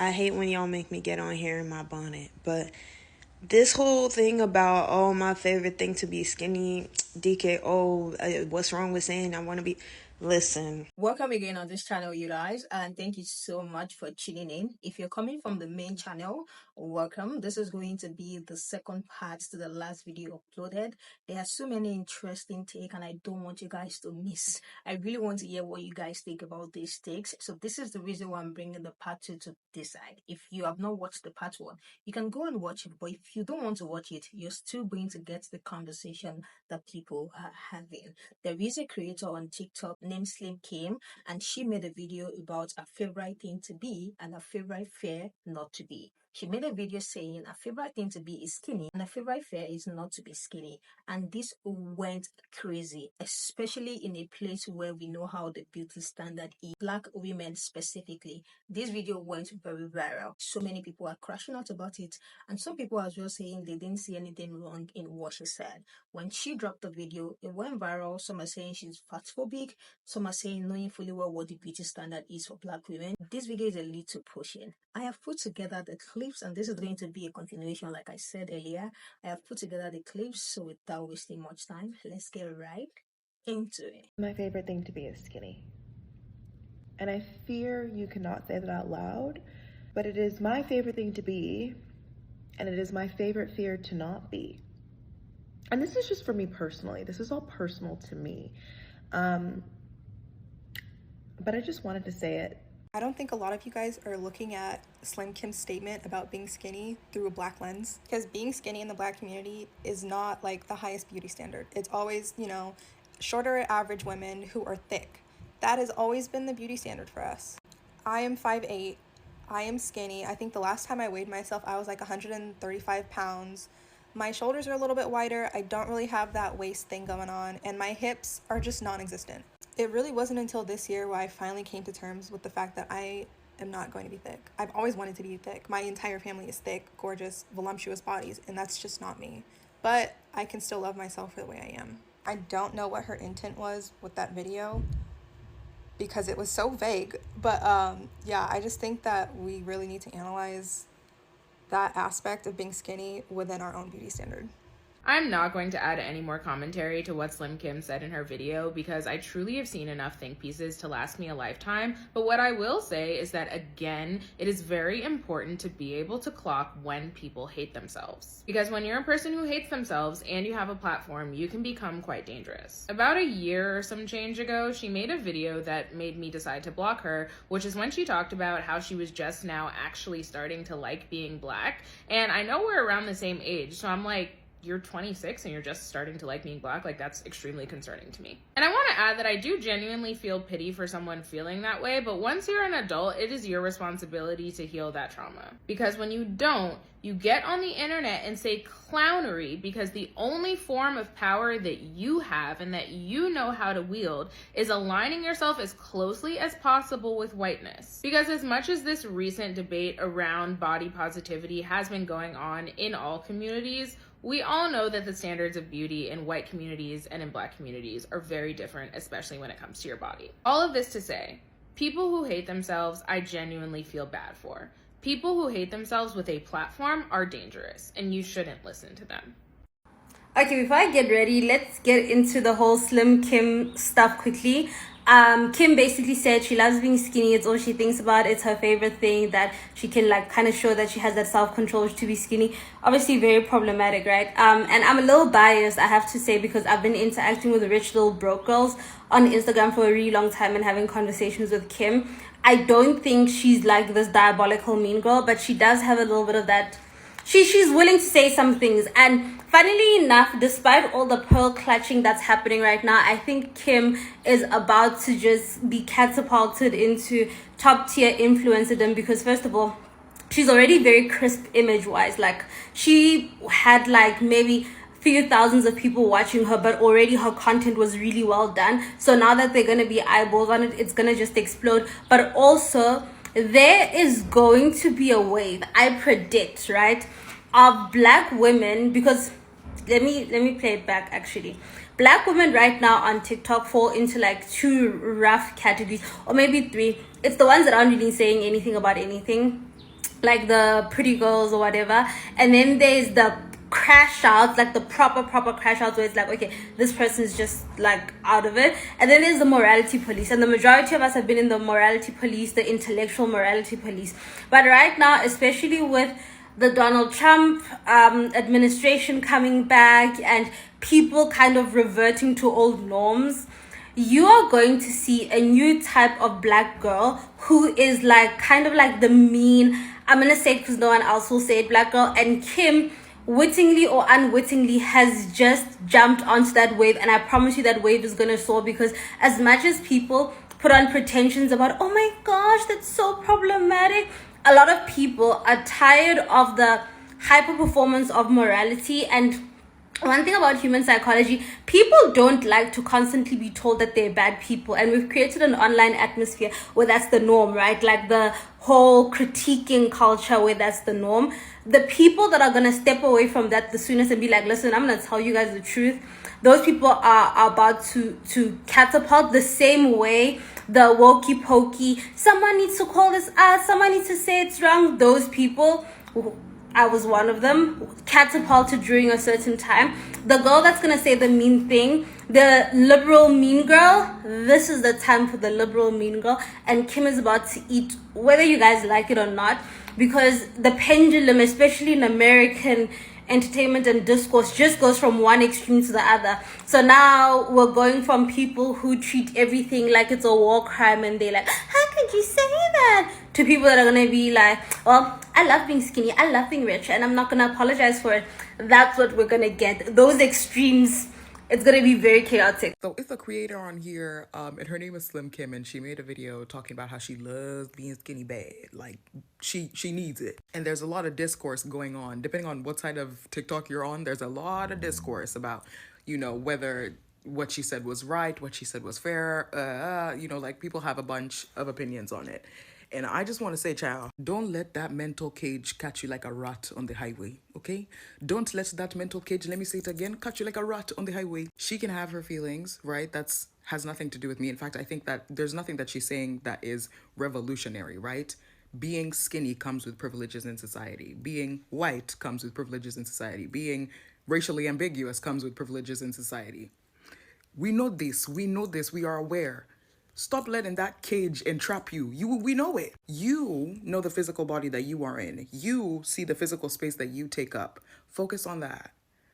I hate when y'all make me get on here in my bonnet, but this whole thing about, oh, my favorite thing to be skinny, DKO, what's wrong with saying I want to be... Listen. Welcome again on this channel, you guys, and thank you so much for tuning in. If you're coming from the main channel, welcome. This is going to be the second part to the last video uploaded. There are so many interesting takes and I don't want you guys to miss. I really want to hear what you guys think about these takes. So this is the reason why I'm bringing the part 2 to this side. If you have not watched the part 1, you can go and watch it, but if you don't want to watch it, you're still going to get the conversation that people are having. There is a creator on TikTok named Slim Kim, and she made a video about her favorite thing to be and her favorite fear not to be. She made a video saying her favorite thing to be is skinny and her favorite fear is not to be skinny. And this went crazy, especially in a place where we know how the beauty standard is. Black women specifically. This video went very viral. So many people are crashing out about it. And some people as well saying they didn't see anything wrong in what she said. When she dropped the video, it went viral. Some are saying she's fatphobic. Some are saying knowing fully well what the beauty standard is for Black women. This video is a little pushing. I have put together the clips, and this is going to be a continuation like I said earlier. I have put together the clips, so without wasting much time, let's get right into it. My favorite thing to be is skinny. And I fear you cannot say that out loud, but it is my favorite thing to be, and it is my favorite fear to not be. And this is just for me personally. This is all personal to me. But I just wanted to say it. I don't think a lot of you guys are looking at Slim Kim's statement about being skinny through a Black lens, because being skinny in the Black community is not like the highest beauty standard. It's always, you know, shorter average women who are thick. That has always been the beauty standard for us. I am 5'8". I am skinny. I think the last time I weighed myself, I was like 135 pounds. My shoulders are a little bit wider. I don't really have that waist thing going on, and my hips are just non-existent. It really wasn't until this year where I finally came to terms with the fact that I am not going to be thick. I've always wanted to be thick. My entire family is thick, gorgeous, voluptuous bodies, and that's just not me. But I can still love myself for the way I am. I don't know what her intent was with that video because it was so vague. But yeah, I just think that we really need to analyze that aspect of being skinny within our own beauty standard. I'm not going to add any more commentary to what Slim Kim said in her video because I truly have seen enough think pieces to last me a lifetime. But what I will say is that, again, it is very important to be able to clock when people hate themselves. Because when you're a person who hates themselves and you have a platform, you can become quite dangerous. About a year or some change ago, she made a video that made me decide to block her, which is when she talked about how she was just now actually starting to like being Black. And I know we're around the same age, so I'm like, you're 26 and you're just starting to like being Black? Like, that's extremely concerning to me. And I want to add that I do genuinely feel pity for someone feeling that way, but once you're an adult, it is your responsibility to heal that trauma. Because when you don't, you get on the internet and say clownery because the only form of power that you have and that you know how to wield is aligning yourself as closely as possible with whiteness. Because as much as this recent debate around body positivity has been going on in all communities, we all know that the standards of beauty in white communities and in Black communities are very different, especially when it comes to your body. All of this to say, people who hate themselves, I genuinely feel bad for. People who hate themselves with a platform are dangerous, and you shouldn't listen to them. Okay, before I get ready, let's get into the whole Slim Kim stuff quickly. Kim basically said she loves being skinny. It's all she thinks about. It's her favorite thing, that she can like kind of show that she has that self-control to be skinny. Obviously very problematic, right? And I'm a little biased, I have to say, because I've been interacting with rich little broke girls on Instagram for a really long time and having conversations with Kim. I don't think she's like this diabolical mean girl, but she does have a little bit of that. She's willing to say some things. And funnily enough, despite all the pearl clutching that's happening right now, I think Kim is about to just be catapulted into top tier influencerdom because, first of all, she's already very crisp image wise. Like, she had like maybe few thousands of people watching her, but already her content was really well done. So now that they're going to be eyeballs on it, it's going to just explode. But also, there is going to be a wave, I predict, right, of Black women, because let me play it back actually. Black women right now on TikTok fall into like two rough categories, or maybe three. It's the ones that aren't really saying anything about anything. like the pretty girls or whatever, and then there's the crash outs, like the proper crash outs, where it's like, okay, this person's just like out of it. And then there's the morality police, and the majority of us have been in the morality police, the intellectual morality police. But right now, especially with the Donald Trump administration coming back and people kind of reverting to old norms, you are going to see a new type of black girl who is like kind of like the mean, I'm gonna say it because no one else will say it, black girl. And Kim, wittingly or unwittingly, has just jumped onto that wave, and I promise you that wave is gonna soar, because as much as people put on pretensions about, oh my gosh, that's so problematic, a lot of people are tired of the hyper performance of morality. And one thing about human psychology, people don't like to constantly be told that they're bad people, and we've created an online atmosphere where that's the norm, right? Like the whole critiquing culture where that's the norm. The people that are going to step away from that the soonest and be like, listen, I'm going to tell you guys the truth, those people are about to catapult the same way the wokey pokey, someone needs to call this out, someone needs to say it's wrong, those people, I was one of them, catapulted during a certain time. The girl that's gonna say the mean thing, the liberal mean girl, this is the time for the liberal mean girl. And Kim is about to eat, whether you guys like it or not, because the pendulum, especially in American entertainment and discourse, just goes from one extreme to the other. So now we're going from people who treat everything like it's a war crime and they're like, how could you say that, to people that are gonna be like, well, I love being skinny, I love being rich, and I'm not gonna apologize for it. That's what we're gonna get, those extremes. It's gonna be very chaotic. So it's a creator on here, and her name is Slim Kim, and she made a video talking about how she loves being skinny bad. Like she needs it. And there's a lot of discourse going on. Depending on what side of TikTok you're on, there's a lot of discourse about, you know, whether what she said was right, what she said was fair. You know, like people have a bunch of opinions on it. And I just want to say, child, don't let that mental cage catch you like a rat on the highway, okay? Don't let that mental cage, let me say it again, catch you like a rat on the highway. She can have her feelings, right? That's has nothing to do with me. In fact, I think that there's nothing that she's saying that is revolutionary, right? Being skinny comes with privileges in society. Being white comes with privileges in society. Being racially ambiguous comes with privileges in society. We know this, we are aware. Stop letting that cage entrap you. We know it. You know the physical body that you are in. You see the physical space that you take up. Focus on that.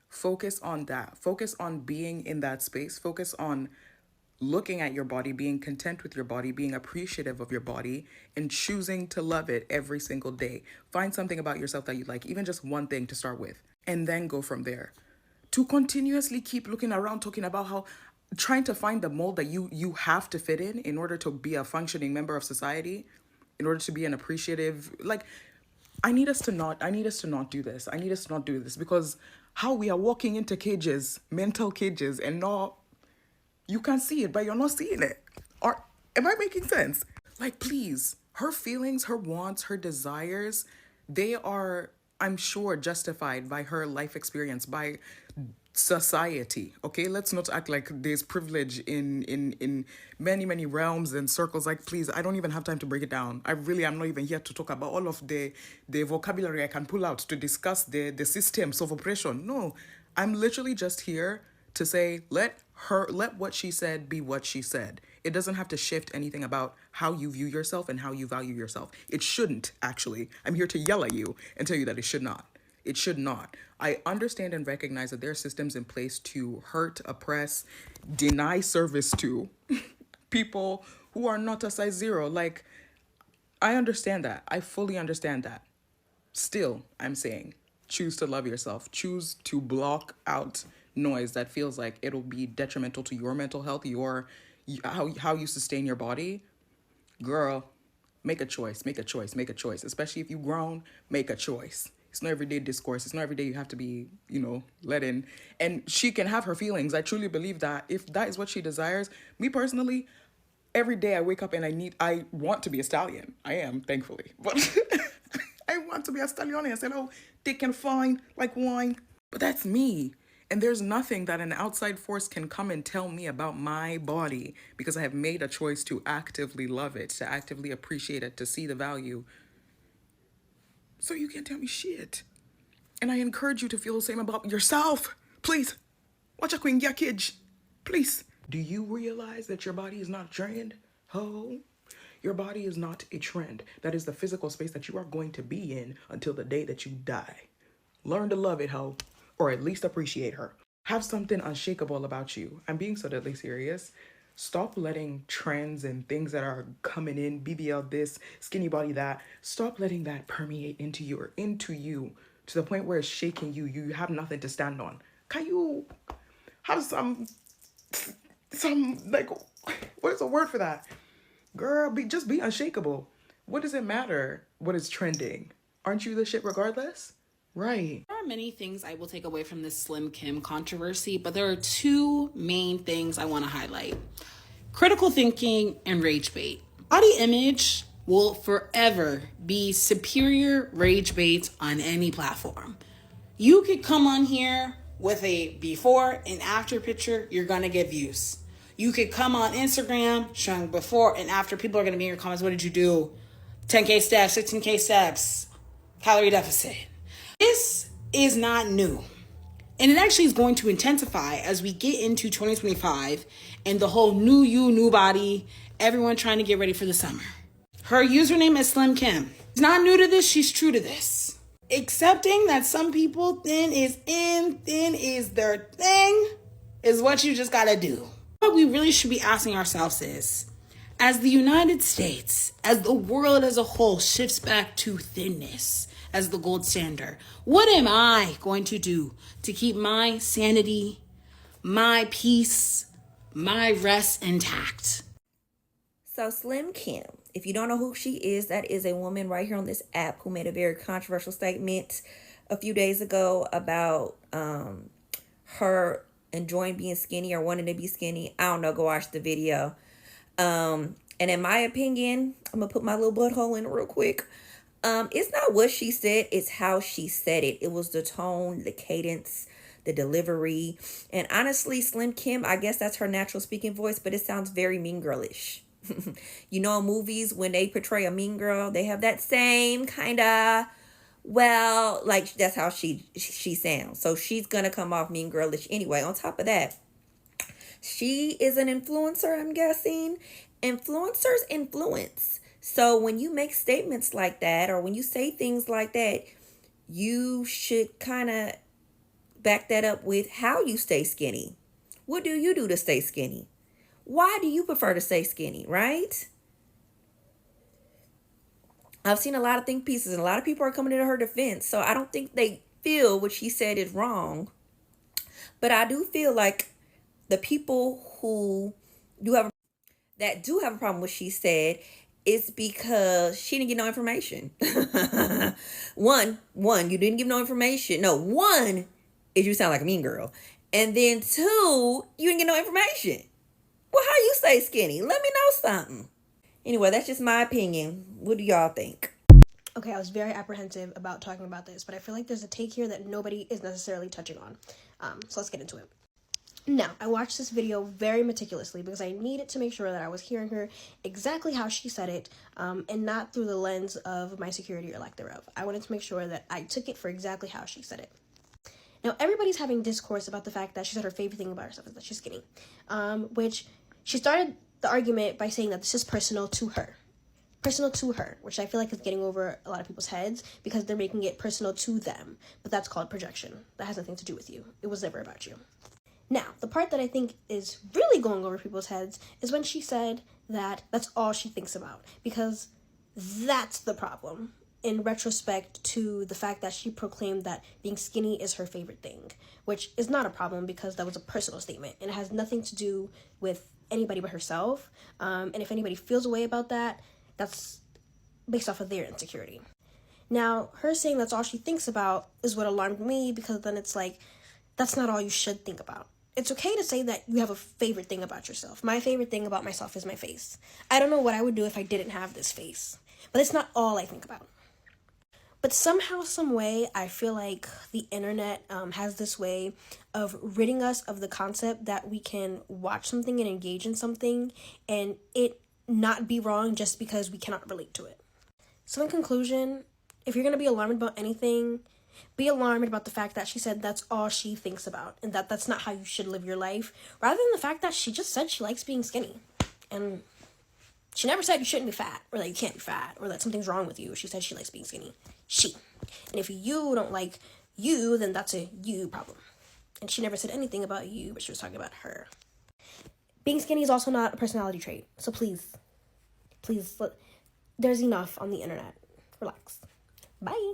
Focus on that. Focus on being in that space. Focus on looking at your body, being content with your body, being appreciative of your body, and choosing to love it every single day. Find something about yourself that you like, even just one thing to start with, and then go from there. To continuously keep looking around talking about how trying to find the mold that you have to fit in order to be a functioning member of society, in order to be an appreciative, like, I need us to not do this. I need us to not do this, because how we are walking into cages, mental cages, and not, you can see it, but you're not seeing it. Or am I making sense? Like, please, her feelings, her wants, her desires, they are, I'm sure, justified by her life experience, by society. Okay, let's not act like there's privilege in many realms and circles. Like, please, I don't even have time to break it down. I'm not even here to talk about all of the vocabulary I can pull out to discuss the systems of oppression. No, I'm literally just here to say, let what she said be what she said. It doesn't have to shift anything about how you view yourself and how you value yourself. It shouldn't, actually. I'm here to yell at you and tell you that it should not. It should not. I understand and recognize that there are systems in place to hurt, oppress, deny service to people who are not a size zero. Like, I understand that. I fully understand that. Still, I'm saying, choose to love yourself. Choose to block out noise that feels like it'll be detrimental to your mental health, how you sustain your body. Girl, make a choice, especially if you've grown. Make a choice. It's not everyday discourse. It's not every day you have to be, let in. And she can have her feelings. I truly believe that if that is what she desires, me personally, every day I wake up and I want to be a stallion. I am, thankfully. But I want to be a stallion. I said, oh, thick and fine, like wine. But that's me. And there's nothing that an outside force can come and tell me about my body, because I have made a choice to actively love it, to actively appreciate it, to see the value. So you can't tell me shit. And I encourage you to feel the same about yourself. Please. Watch a queen, kids. Please. Do you realize that your body is not a trend? Oh, your body is not a trend. That is the physical space that you are going to be in until the day that you die. Learn to love it, ho. Or at least appreciate her. Have something unshakable about you. I'm being so deadly serious. Stop letting trends and things that are coming in, BBL this, skinny body that, stop letting that permeate into you to the point where it's shaking you. You have nothing to stand on. Can you have some like, what is the word for that? Girl, just be unshakable. What does it matter what is trending? Aren't you the shit regardless? Right. There are many things I will take away from this Slim Kim controversy, but there are two main things I want to highlight. Critical thinking and rage bait. Body image will forever be superior rage bait on any platform. You could come on here with a before and after picture, you're going to get views. You could come on Instagram showing before and after, people are going to be in your comments, what did you do? 10K steps, 16K steps, calorie deficit. This is not new. And it actually is going to intensify as we get into 2025 and the whole new you, new body, everyone trying to get ready for the summer. Her username is Slim Kim. She's not new to this, she's true to this. Accepting that some people thin is their thing is what you just gotta do. What we really should be asking ourselves is, as the United States, as the world as a whole shifts back to thinness as the gold standard, what am I going to do to keep my sanity, my peace, my rest intact? So Slim Kim, if you don't know who she is, that is a woman right here on this app who made a very controversial statement a few days ago about her enjoying being skinny or wanting to be skinny. I don't know, go watch the video. And in my opinion, I'm gonna put my little butthole in real quick. It's not what she said, it's how she said it. It was the tone, the cadence, the delivery. And honestly, Slim Kim, I guess that's her natural speaking voice, but it sounds very mean girlish. You know, in movies, when they portray a mean girl, they have that same kind of, well, like that's how she sounds. So she's gonna come off mean girlish anyway. On top of that, she is an influencer, I'm guessing. Influencers influence. So when you make statements like that, or when you say things like that, you should kind of back that up with how you stay skinny. What do you do to stay skinny? Why do you prefer to stay skinny, right? I've seen a lot of think pieces and a lot of people are coming to her defense. So I don't think they feel what she said is wrong. But I do feel like the people who do have a problem with what she said is because she didn't get no information. One, you didn't give no information. No, one is you sound like a mean girl. And then two, you didn't get no information. Well, how you stay skinny? Let me know something. Anyway, that's just my opinion. What do y'all think? Okay, I was very apprehensive about talking about this, but I feel like there's a take here that nobody is necessarily touching on. So let's get into it. Now, I watched this video very meticulously because I needed to make sure that I was hearing her exactly how she said it, and not through the lens of my security or lack thereof. I wanted to make sure that I took it for exactly how she said it. Now, everybody's having discourse about the fact that she said her favorite thing about herself is that she's skinny, which she started the argument by saying that this is personal to her, which I feel like is getting over a lot of people's heads because they're making it personal to them, but that's called projection. That has nothing to do with you. It was never about you. Now, the part that I think is really going over people's heads is when she said that that's all she thinks about, because that's the problem in retrospect to the fact that she proclaimed that being skinny is her favorite thing, which is not a problem because that was a personal statement and it has nothing to do with anybody but herself. And if anybody feels a way about that, that's based off of their insecurity. Now, her saying that's all she thinks about is what alarmed me, because then it's like, that's not all you should think about. It's okay to say that you have a favorite thing about yourself. My favorite thing about myself is my face. I don't know what I would do if I didn't have this face, but it's not all I think about. But somehow, some way, I feel like the internet has this way of ridding us of the concept that we can watch something and engage in something and it not be wrong just because we cannot relate to it. So in conclusion, If you're gonna be alarmed about anything, be alarmed about the fact that she said that's all she thinks about, and that that's not how you should live your life, rather than the fact that she just said she likes being skinny. And she never said you shouldn't be fat, or that you can't be fat, or that something's wrong with you. She said she likes being skinny. And if you don't like you, then that's a you problem. And she never said anything about you, but she was talking about her. Being skinny is also not a personality trait. So please, there's enough on the internet. Relax. Bye.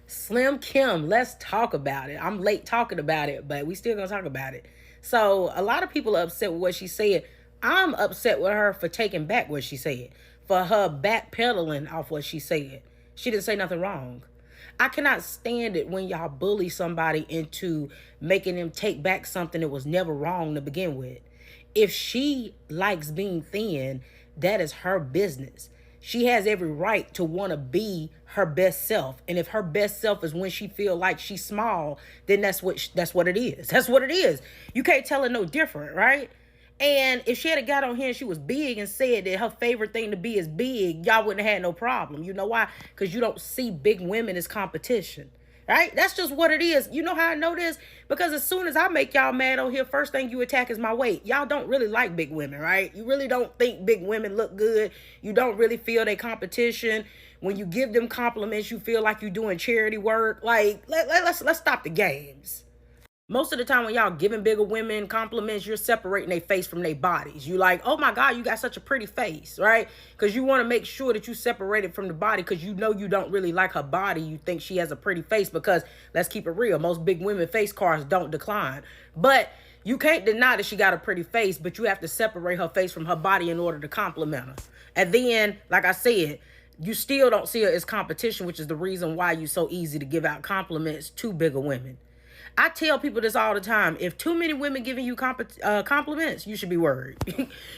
Slim Kim, let's talk about it. I'm late talking about it, but we still gonna talk about it. So a lot of people are upset with what she said. I'm upset with her for taking back what she said, for her backpedaling off what she said. She didn't say nothing wrong. I cannot stand it when y'all bully somebody into making them take back something that was never wrong to begin with. If she likes being thin, that is her business. She has every right to want to be her best self. And if her best self is when she feel like she's small, then that's what it is. That's what it is. You can't tell her no different, right? And if she had got on here and she was big and said that her favorite thing to be is big, y'all wouldn't have had no problem. You know why? Because you don't see big women as competition. Right? That's just what it is. You know how I know this? Because as soon as I make y'all mad on here, first thing you attack is my weight. Y'all don't really like big women, right? You really don't think big women look good. You don't really feel they competition. When you give them compliments, you feel like you're doing charity work. Like, let's stop the games. Most of the time when y'all giving bigger women compliments, you're separating their face from their bodies. You like, oh my God, you got such a pretty face, right? Because you want to make sure that you separate it from the body, because you know you don't really like her body. You think she has a pretty face because, let's keep it real, most big women face cards don't decline. But you can't deny that she got a pretty face, but you have to separate her face from her body in order to compliment her. And then, like I said, you still don't see her as competition, which is the reason why you're so easy to give out compliments to bigger women. I tell people this all the time. If too many women giving you compliments, you should be worried.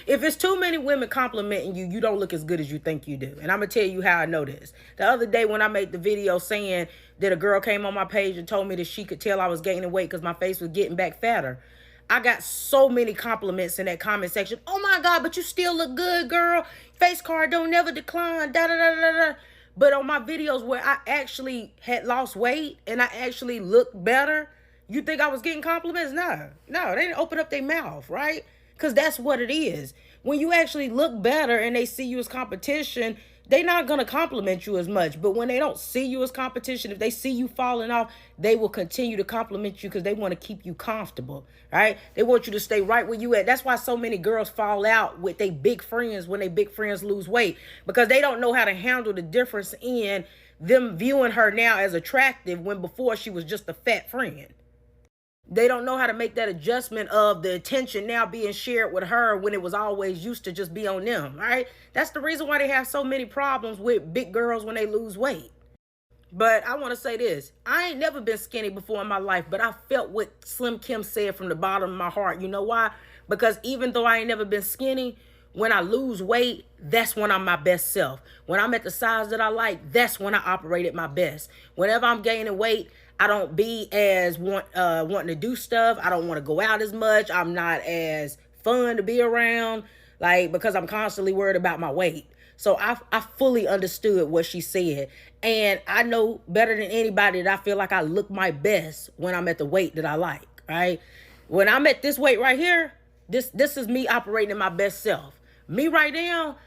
If it's too many women complimenting you, you don't look as good as you think you do. And I'm going to tell you how I know this. The other day when I made the video saying that a girl came on my page and told me that she could tell I was gaining weight because my face was getting back fatter, I got so many compliments in that comment section. Oh my God, but you still look good, girl. Face card don't never decline. Da da da da da. But on my videos where I actually had lost weight and I actually looked better, you think I was getting compliments? No, they didn't open up their mouth, right? Because that's what it is. When you actually look better and they see you as competition, they're not going to compliment you as much. But when they don't see you as competition, if they see you falling off, they will continue to compliment you because they want to keep you comfortable, right? They want you to stay right where you at. That's why so many girls fall out with their big friends when they big friends lose weight, because they don't know how to handle the difference in them viewing her now as attractive when before she was just a fat friend. They don't know how to make that adjustment of the attention now being shared with her when it was always used to just be on them, right? That's the reason why they have so many problems with big girls when they lose weight. But I want to say this. I ain't never been skinny before in my life, but I felt what Slim Kim said from the bottom of my heart. You know why? Because even though I ain't never been skinny, when I lose weight, that's when I'm my best self. When I'm at the size that I like, that's when I operate at my best. Whenever I'm gaining weight, I don't be as wanting to do stuff. I don't want to go out as much. I'm not as fun to be around, like, because I'm constantly worried about my weight. So I fully understood what she said. And I know better than anybody that I feel like I look my best when I'm at the weight that I like, right? When I'm at this weight right here, this is me operating in my best self. Me right now,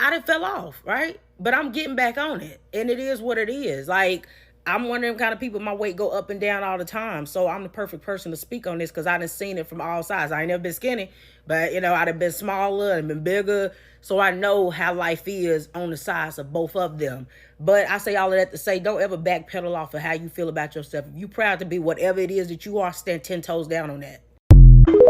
I done fell off, right? But I'm getting back on it. And it is what it is. Like, I'm one of them kind of people, my weight go up and down all the time. So I'm the perfect person to speak on this because I done seen it from all sides. I ain't never been skinny, but, you know, I done been smaller and been bigger. So I know how life is on the sides of both of them. But I say all of that to say, don't ever backpedal off of how you feel about yourself. If you're proud to be whatever it is that you are, stand 10 toes down on that.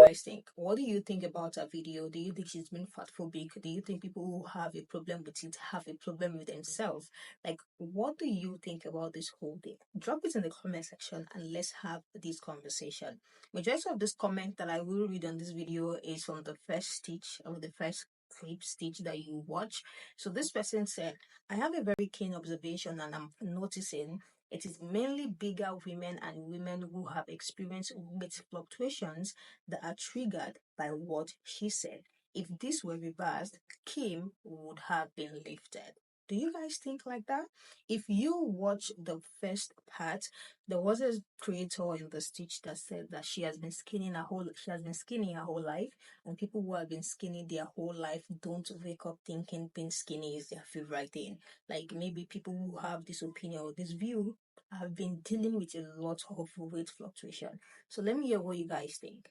Guys think? What do you think about her video? Do you think she's been fatphobic? Do you think people who have a problem with it have a problem with themselves? Like, what do you think about this whole thing? Drop it in the comment section and let's have this conversation. Majority of this comment that I will read on this video is from the first stitch of the first clip stitch that you watch. So this person said, I have a very keen observation and I'm noticing it is mainly bigger women and women who have experienced weight fluctuations that are triggered by what she said. If this were reversed, Kim would have been lifted. Do you guys think like that? If you watch the first part, there was a creator in the stitch that said that she has been skinny her whole life, and people who have been skinny their whole life don't wake up thinking being skinny is their favorite thing. Like, maybe people who have this opinion or this view have been dealing with a lot of weight fluctuation. So let me hear what you guys think.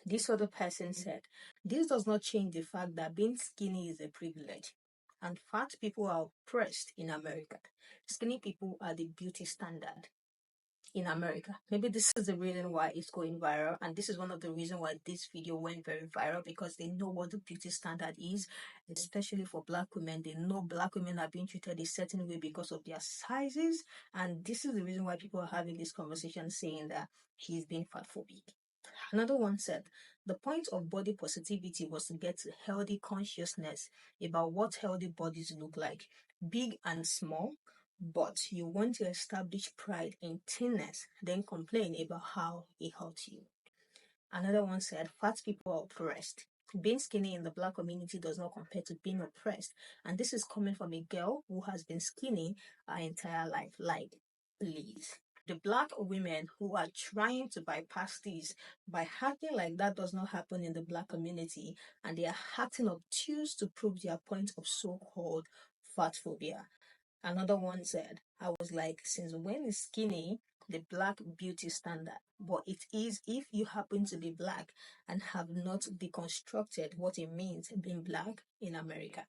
This other person said, this does not change the fact that being skinny is a privilege, and fat people are oppressed in America. Skinny people are the beauty standard in America. Maybe this is the reason why it's going viral, and this is one of the reasons why this video went very viral, because they know what the beauty standard is, especially for Black women. They know Black women are being treated a certain way because of their sizes, and this is the reason why people are having this conversation saying that she's being fat phobic. Another one said, the point of body positivity was to get to healthy consciousness about what healthy bodies look like, big and small, but you want to establish pride in thinness, then complain about how it hurts you. Another one said, fat people are oppressed. Being skinny in the Black community does not compare to being oppressed. And this is coming from a girl who has been skinny her entire life. Like, please. The Black women who are trying to bypass this by acting like that does not happen in the Black community, and they are acting obtuse to prove their point of so-called fat phobia. Another one said, I was like, since when is skinny the Black beauty standard? But it is if you happen to be Black and have not deconstructed what it means being Black in America.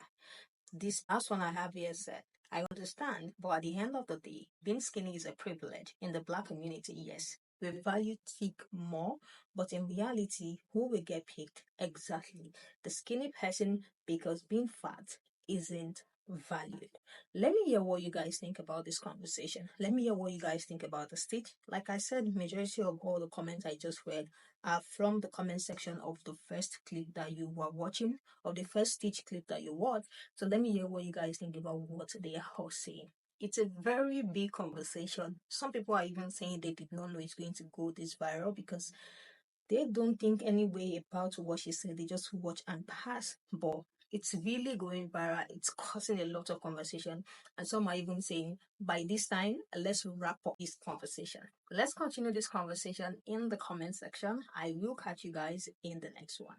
This last one I have here said, I understand, but at the end of the day, being skinny is a privilege. In the Black community, yes, we value thick more, but in reality, who will get picked? Exactly. The skinny person, because being fat isn't valued. Let me hear what you guys think about this conversation. Let me hear what you guys think about the stitch. Like I said, majority of all the comments I just read are from the comment section of the first clip that you were watching, or the first stitch clip that you watched. So let me hear what you guys think about what they are all saying. It's a very big conversation. Some people are even saying they did not know it's going to go this viral because they don't think any way about what she said. They just watch and pass. But it's really going viral. It's causing a lot of conversation. And some are even saying, by this time, let's wrap up this conversation. Let's continue this conversation in the comment section. I will catch you guys in the next one.